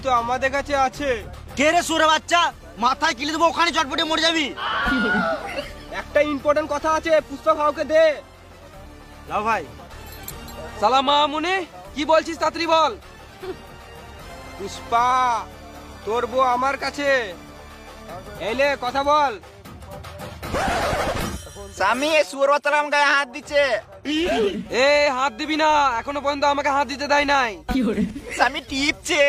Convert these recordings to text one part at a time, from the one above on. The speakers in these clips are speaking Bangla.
কিন্তু আমাদের কাছে আছে। কে রে সুরে বাচ্চা, মাথায় কিলে দেবো, ওখানে চটপটে মরে যাবি। একটা ইম্পর্টেন্ট কথা আছে, পুষ্পা কাউকে দে। লাও ভাই। সালাম মামুনি, কি বলছিস তাড়াতাড়ি বল। পুষ্পা, তোর বউ আমার কাছে। এলে কথা বল। স্বামী সুর বাচ্চারাম গায়ে হাত দিচ্ছে। এ হাত দিবি না, এখনো পর্যন্ত আমাকে হাত দিতে দেয় নাই। স্বামী টিপছে।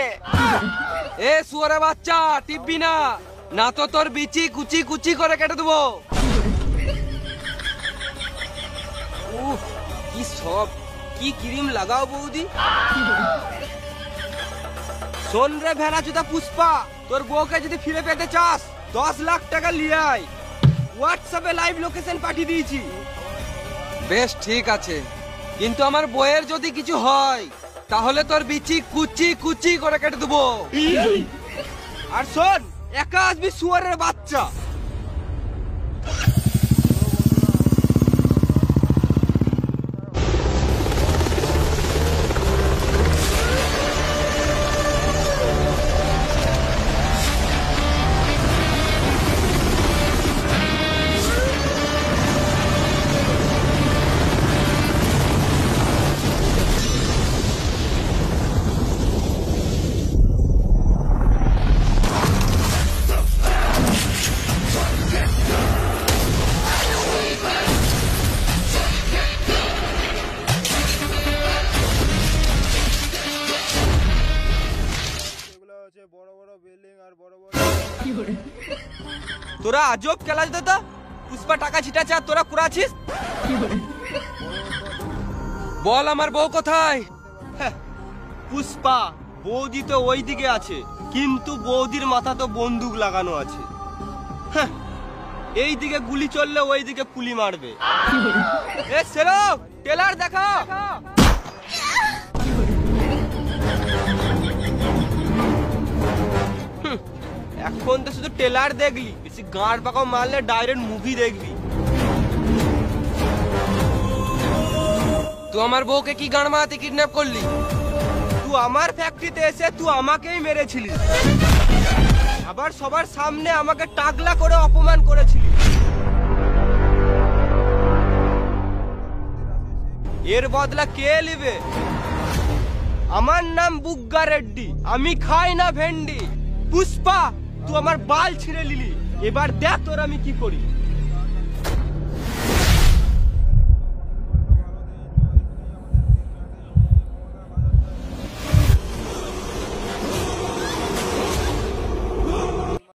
এ শুয়োরের বাচ্চা, টিপবি না, না তো তোর বিচি কুচি কুচি করে কেটে দেবো। উফ, কি সব, কি ক্রিম লাগাও বৌদি। শোন রে ভেড়া চুদা পুষ্পা, তোর বউকে যদি ফিরে পেতে চাস 10 লাখ টাকা নিয়ে আয়। হোয়াটসঅ্যাপে লাইভ লোকেশন পাঠিয়ে দিয়েছি। বেশ ঠিক আছে, কিন্তু আমার বইয়ের যদি কিছু হয় তাহলে তোর বিচি কুচি কুচি করে কেটে দেবো। আর শোন, একা আসবি শুয়োরের বাচ্চা। তোরা আজব খেলা দাদা, পুষ্পা টাকা ছিটাচ্ছে আর তোরা কুড়াছিস। বল আমার বউ কোথায়? পুষ্পা, বৌদি তো ওই দিকে আছে, কিন্তু বৌদির মাথা তো বন্দুক লাগানো আছে। এই দিকে গুলি চললে ওই দিকে কুলি মারবে। এ সেরো, টেলার দেখা। এখন তো শুধু টেলার দেখলি, বেশি গাঁড় পাকাও মারলে ডাইরেক্ট মুভি দেখবি। তুই আমার বউকে কি গান মারাতে কিডন্যাপ করলি? তুই আমার ফ্যাক্টরিতে এসে তুই আমাকেই মেরেছিলি, আবার সবার সামনে আমাকে টাকলা করে অপমান করেছিলি। এর বদলা কে নেবে? আমার নাম বুগ্গা রেড্ডি, আমি খাই না ভেন্ডি। পুষ্পা, তুই আমার বাল ছিঁড়ে নিলি, এবার দেখ তোর আমি কি করি।